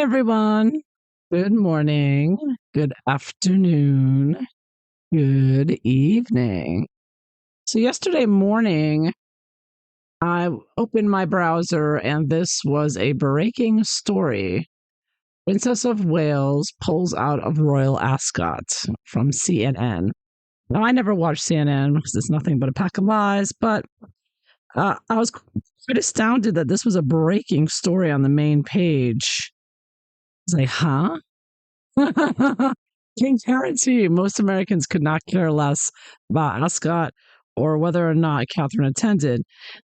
everyone. Good morning, good afternoon, good evening. So, yesterday morning, I opened my browser and this was a breaking story. Princess of Wales pulls out of Royal Ascot from CNN. Now, I never watch CNN because it's nothing but a pack of lies, but I was quite astounded that this was a breaking story on the main page. I was like, huh? Can guarantee most Americans could not care less about Ascot or whether or not Catherine attended.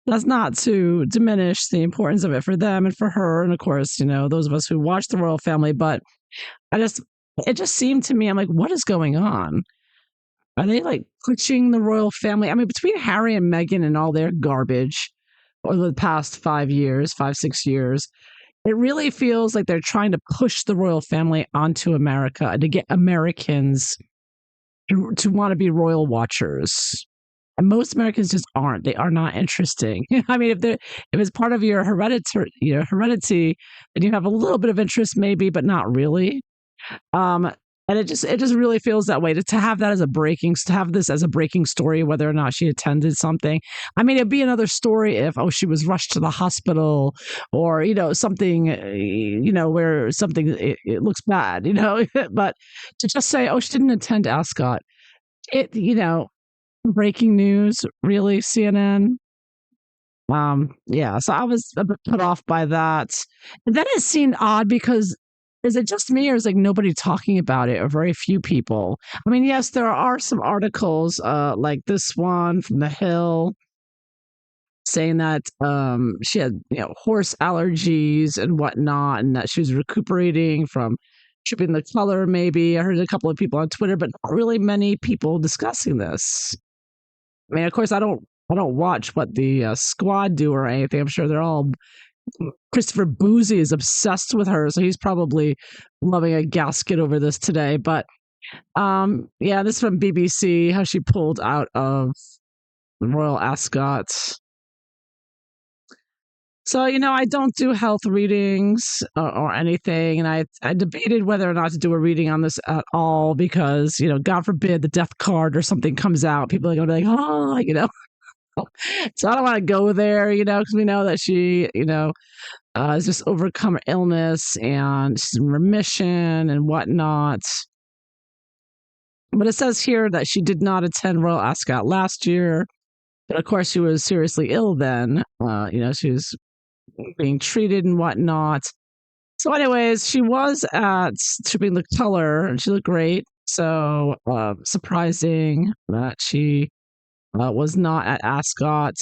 That's not to diminish the importance of it for them and for her, and of course, those of us who watch the royal family. But I just, it just seemed to me, I'm like, what is going on? Are they like pushing the royal family? I mean, between Harry and Meghan and all their garbage over the past 5 years, 5, 6 years, it really feels like they're trying to push the royal family onto America and to get Americans to want to be royal watchers. And most Americans just aren't. They are not interesting. I mean, if it's part of your heredity, then you have a little bit of interest, maybe, but not really. Um, and it just really feels that way to have that as to have this as a breaking story, whether or not she attended something. I mean, it'd be another story if she was rushed to the hospital, or something where something it looks bad, but to just say she didn't attend Ascot, it breaking news, really, CNN. Yeah, so I was a bit put off by that. And then it seemed odd because is it just me or is like nobody talking about it, or very few people? I mean, yes, there are some articles like this one from The Hill saying that she had horse allergies and whatnot, and that she was recuperating from tripping the color. Maybe I heard a couple of people on Twitter, but not really many people discussing this. I mean, of course, I don't watch what the squad do or anything. I'm sure they're all. Christopher Boozy is obsessed with her, so he's probably loving a gasket over this today. But yeah, this is from BBC, how she pulled out of Royal Ascot. So, I don't do health readings or anything. And I debated whether or not to do a reading on this at all because, God forbid the death card or something comes out. People are going to be like, So I don't want to go there, because we know that she, has just overcome her illness and she's in remission and whatnot. But it says here that she did not attend Royal Ascot last year. But of course, she was seriously ill then. She was being treated and whatnot. So, anyways, she was at Tripping the Color and she looked great. So, surprising that she was not at Ascot.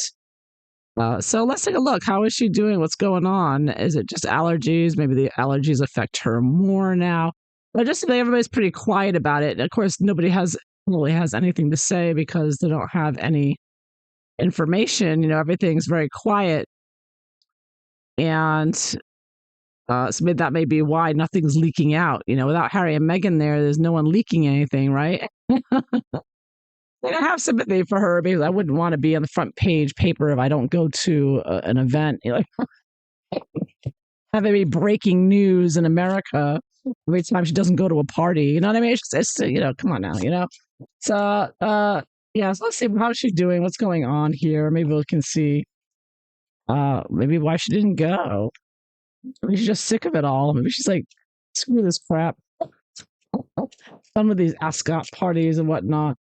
So let's take a look. How is she doing? What's going on? Is it just allergies? Maybe the allergies affect her more now. But just like everybody's pretty quiet about it. Of course, nobody really has anything to say because they don't have any information. Everything's very quiet, and so maybe that may be why nothing's leaking out. Without Harry and Meghan there's no one leaking anything, right? I have sympathy for her because I wouldn't want to be on the front page paper if I don't go to an event. Have it be breaking news in America every time she doesn't go to a party. You know what I mean? Come on now. So, yeah. So let's see how's she doing. What's going on here? Maybe we can see. Maybe why she didn't go. Maybe she's just sick of it all. Maybe she's like, screw this crap. Some of these Ascot parties and whatnot.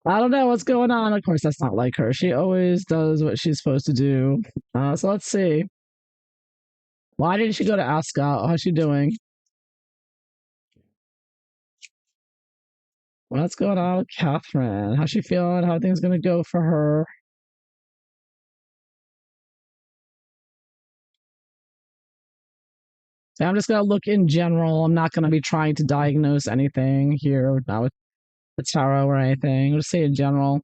I don't know what's going on. Of course, that's not like her. She always does what she's supposed to do. So let's see. Why didn't she go to Ascot? How's she doing? What's going on with Catherine? How's she feeling? How are things going to go for her? So I'm just going to look in general. I'm not going to be trying to diagnose anything here, not with the tarot or anything. I'll just say in general.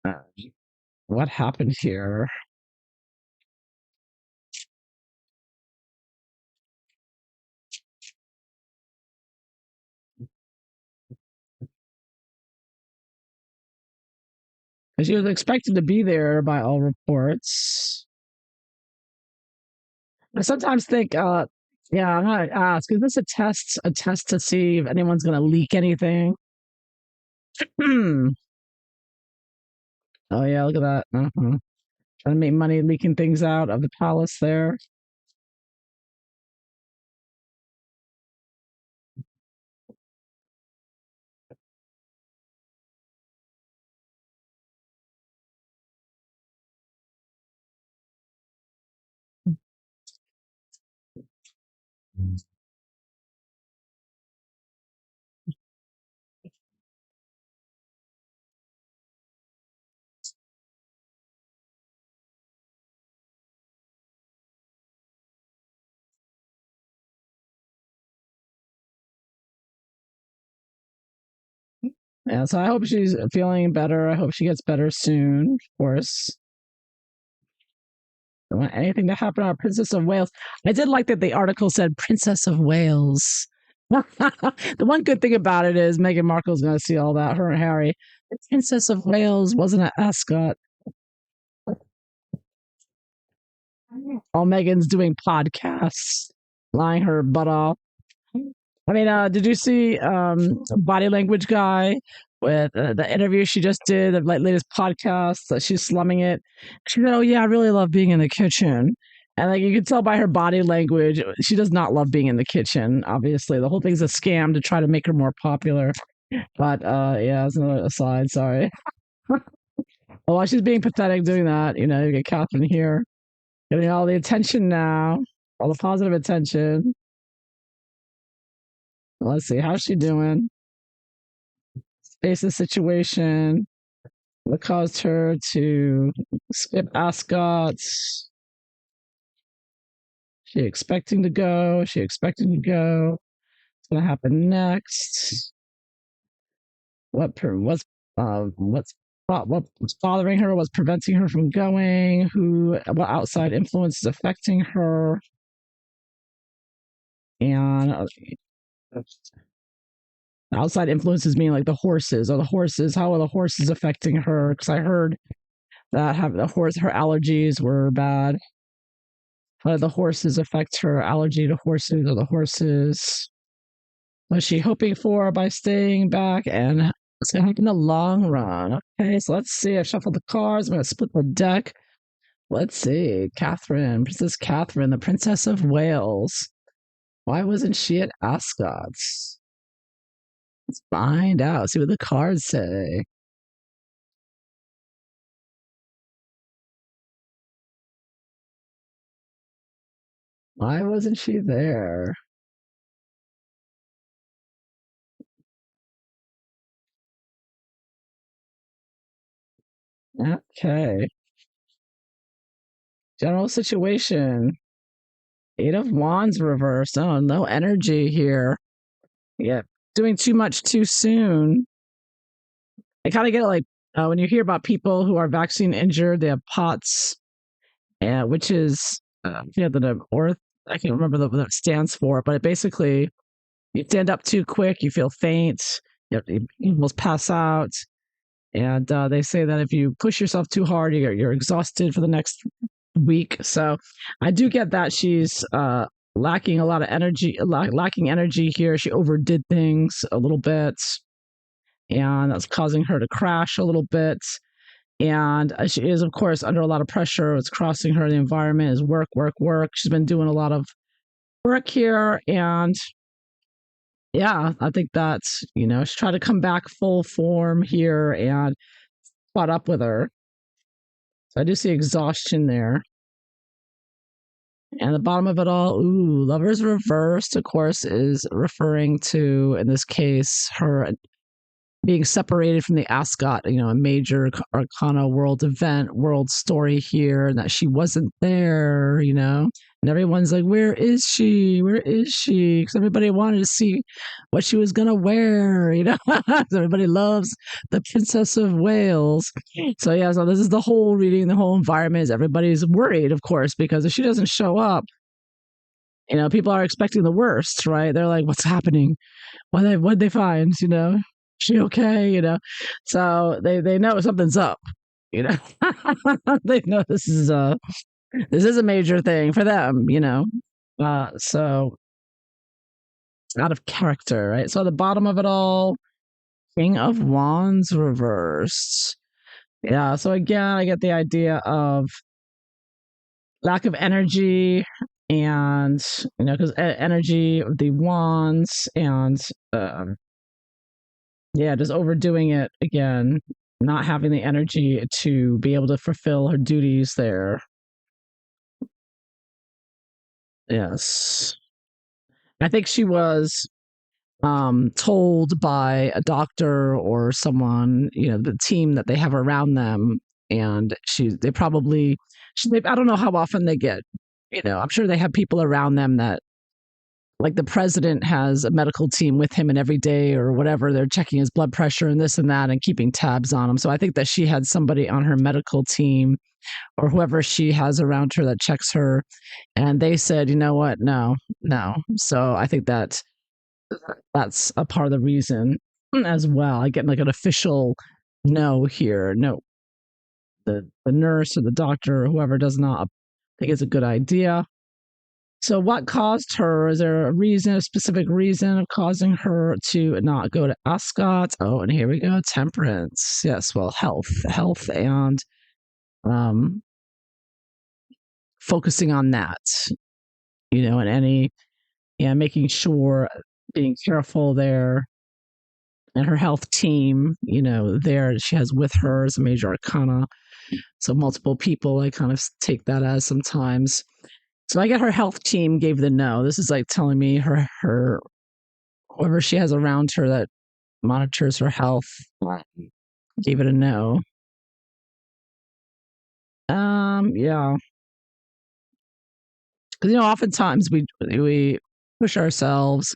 Uh, what happened here? Because she was expected to be there by all reports. I sometimes think Yeah, I'm gonna ask, is this a test to see if anyone's gonna leak anything? Oh yeah, look at that. Trying to make money leaking things out of the palace there. Yeah, so I hope she's feeling better. I hope she gets better soon. Of course, don't want anything to happen to our Princess of Wales. I did like that the article said Princess of Wales. The one good thing about it is Meghan Markle's going to see all that. Her and Harry. The Princess of Wales wasn't at Ascot. While Meghan's doing podcasts, lying her butt off. I mean, did you see body language guy with the interview she just did, the like latest podcast that she's slumming it? She said, "Oh yeah, I really love being in the kitchen," and like you can tell by her body language, she does not love being in the kitchen. Obviously, the whole thing's a scam to try to make her more popular. But yeah, that's another aside. Sorry. Oh, while she's being pathetic doing that, you get Catherine here getting all the attention now, all the positive attention. Let's see, how's she doing? Face the situation. What caused her to skip Ascot? She expecting to go? She expecting to go? What's gonna happen next? What's bothering her? What's preventing her from going? What outside influence is affecting her? And outside influences mean like the horses. Or the horses? How are the horses affecting her? Because I heard that have the horse her allergies were bad. How did the horses affect her allergy to horses, or the horses? Was she hoping for by staying back? And it's going to happen in the long run. Okay, so let's see. I've shuffled the cards. I'm going to split the deck. Let's see. Catherine, Princess Catherine, the Princess of Wales. Why wasn't she at Ascot? Let's find out. See what the cards say. Why wasn't she there? Okay. General situation. Eight of Wands reversed. Oh, no energy here. Yeah. Doing too much too soon. I kind of get it like when you hear about people who are vaccine injured, they have POTS, which is, the orth, I can't remember what it stands for, but it basically, you stand up too quick, you feel faint, you almost pass out. And they say that if you push yourself too hard, you're exhausted for the next week. So I do get that she's lacking a lot of energy, lacking energy here. She overdid things a little bit, and that's causing her to crash a little bit. And she is, of course, under a lot of pressure. It's crossing her. The environment is work, work, work. She's been doing a lot of work here. And yeah, I think that's, she's trying to come back full form here and caught up with her. So I do see exhaustion there. And the bottom of it all, ooh, lovers reversed, of course, is referring to, in this case, her being separated from the Ascot, a major arcana world event, world story here, and that she wasn't there, and everyone's like, where is she? Where is she? Because everybody wanted to see what she was going to wear, 'Cause everybody loves the Princess of Wales. So, yeah, so this is the whole reading, the whole environment is everybody's worried, of course, because if she doesn't show up, people are expecting the worst, right? They're like, what's happening? What'd they find? She okay? So they know something's up. You know, they know this is a major thing for them. So out of character, right? So at the bottom of it all, King of Wands reversed. Yeah, so again, I get the idea of lack of energy and, because energy, the wands, and um, yeah, just overdoing it again, not having the energy to be able to fulfill her duties there. Yes. I think she was told by a doctor or someone, the team that they have around them, and they probably, I don't know how often they get, I'm sure they have people around them that, like the president has a medical team with him, and every day or whatever, they're checking his blood pressure and this and that and keeping tabs on him. So I think that she had somebody on her medical team or whoever she has around her that checks her, and they said, you know what, no, no. So I think that's a part of the reason as well. I get like an official no here. No, the nurse or the doctor or whoever does not think it's a good idea. So what caused her? Is there a reason, a specific reason of causing her to not go to Ascot? Oh, and here we go, temperance. Yes, well, health, and um, focusing on that, and making sure, being careful there, and her health team, there she has with her as a major arcana. So multiple people, I kind of take that as sometimes. So I get her health team gave the no. This is like telling me her whoever she has around her that monitors her health gave it a no. Yeah, because oftentimes we push ourselves,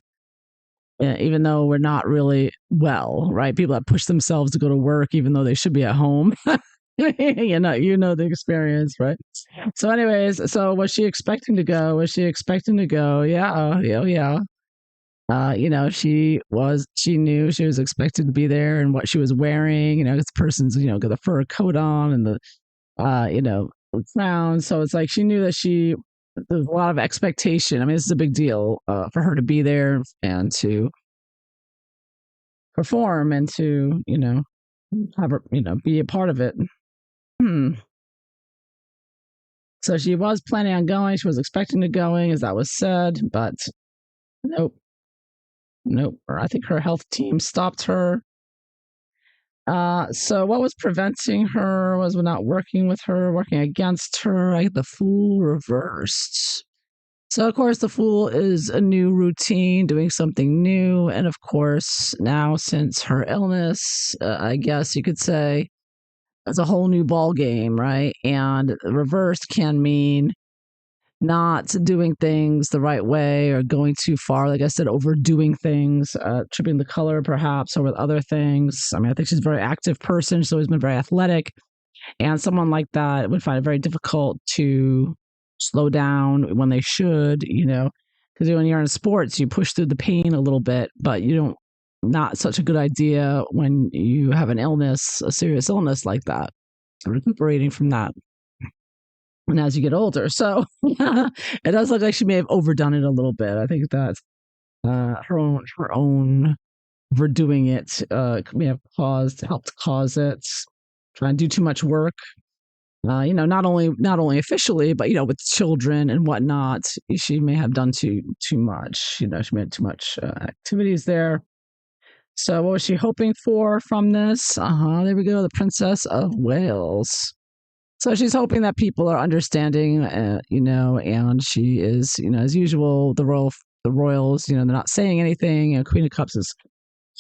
even though we're not really well, right? People that push themselves to go to work even though they should be at home. The experience, right? So, anyways, so was she expecting to go? Was she expecting to go? Yeah, yeah, yeah. She knew she was expected to be there, and what she was wearing, this person's, got a fur coat on and the, crown. So it's like she knew that there's a lot of expectation. I mean, this is a big deal for her to be there and to perform and to, have her, be a part of it. Hmm. So she was planning on going. She was expecting to going, as that was said, but nope, nope. Or I think her health team stopped her. So what was preventing her was not working with her, working against her. The Fool reversed. So of course the Fool is a new routine, doing something new, and of course now since her illness, I guess you could say it's a whole new ball game, right? And reversed can mean not doing things the right way or going too far. Like I said, overdoing things, tripping the color perhaps, or with other things. I mean, I think she's a very active person. She's always been very athletic. And someone like that would find it very difficult to slow down when they should, because when you're in sports, you push through the pain a little bit, but you don't, not such a good idea when you have an illness, a serious illness like that, recuperating from that. And as you get older, so it does look like she may have overdone it a little bit. I think that her own overdoing it may have helped cause it. Trying to do too much work, not only officially, but with children and whatnot. She may have done too much. She made too much activities there. So what was she hoping for from this? There we go. The Princess of Wales. So she's hoping that people are understanding, and she is, as usual, the royals, they're not saying anything. Queen of Cups is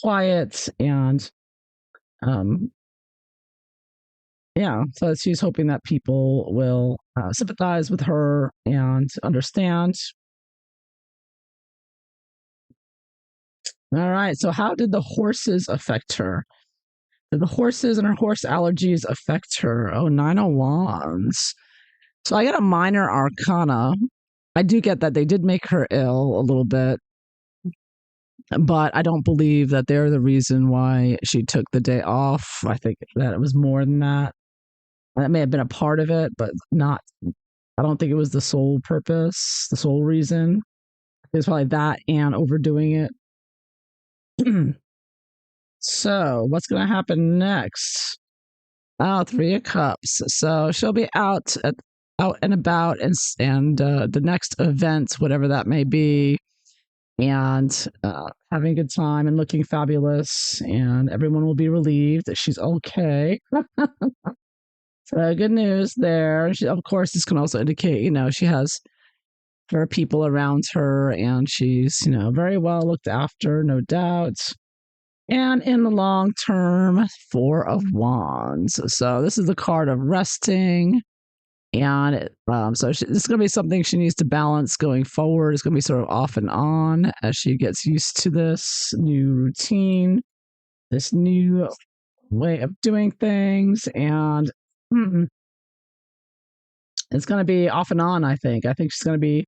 quiet, and yeah, so she's hoping that people will sympathize with her and understand. All right, so how did the horses affect her? Did the horses and her horse allergies affect her? Oh, 9 of Wands. So I get a minor arcana. I do get that they did make her ill a little bit, but I don't believe that they're the reason why she took the day off. I think that it was more than that. That may have been a part of it, but not. I don't think it was the sole purpose, the sole reason. It's probably that and overdoing it. So, what's going to happen next? Oh, Three of Cups. So she'll be out and about, and the next event, whatever that may be, and having a good time and looking fabulous, and everyone will be relieved that she's okay. So good news there. She, of course, this can also indicate, she has her people around her, and she's, very well looked after, no doubt. And in the long term, Four of Wands. So this is the card of resting. And this is going to be something she needs to balance going forward. It's going to be sort of off and on as she gets used to this new routine, this new way of doing things. And it's going to be off and on, I think. I think she's going to be,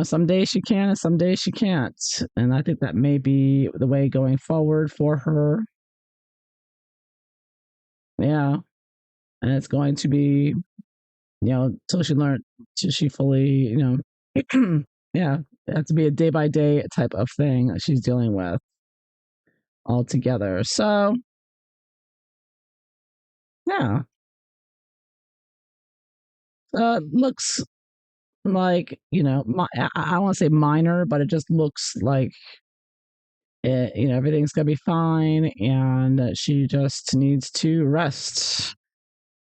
some days she can and some days she can't. And I think that may be the way going forward for her. Yeah. And it's going to be, till she fully, yeah, it has to be a day by day type of thing that she's dealing with altogether. So, yeah, looks like, I don't want to say minor, but it just looks like everything's going to be fine, and she just needs to rest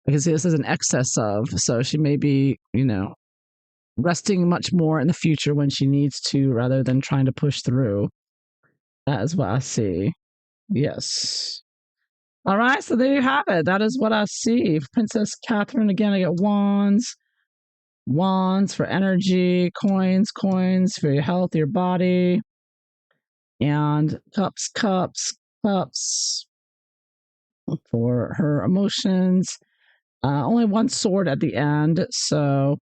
because this is an excess of, so she may be, resting much more in the future when she needs to rather than trying to push through. That is what I see. Yes. All right, so there you have it. That is what I see. Princess Catherine, again, I get wands, wands for energy, coins for your health, your body, and cups for her emotions. Only one sword at the end, so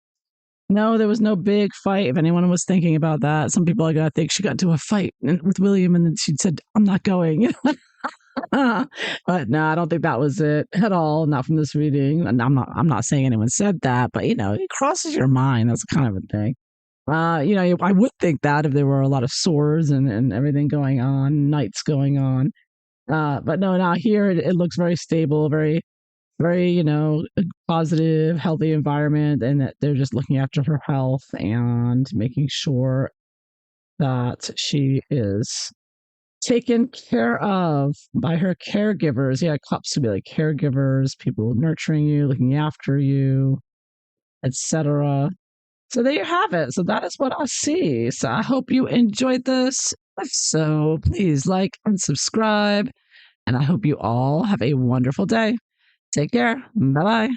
no, there was no big fight. If anyone was thinking about that, some people are gonna think she got into a fight with William, and then she said, "I'm not going." But no, I don't think that was it at all. Not from this reading. And I'm not saying anyone said that, but it crosses your mind. That's kind of a thing. I would think that if there were a lot of swords and everything going on, knights going on. But no, now here it looks very stable, very, very, a positive, healthy environment, and that they're just looking after her health and making sure that she is taken care of by her caregivers. Yeah, cups would be like caregivers, people nurturing you, looking after you, etc. So there you have it. So that is what I see. So I hope you enjoyed this. If so, please like and subscribe. And I hope you all have a wonderful day. Take care. Bye bye.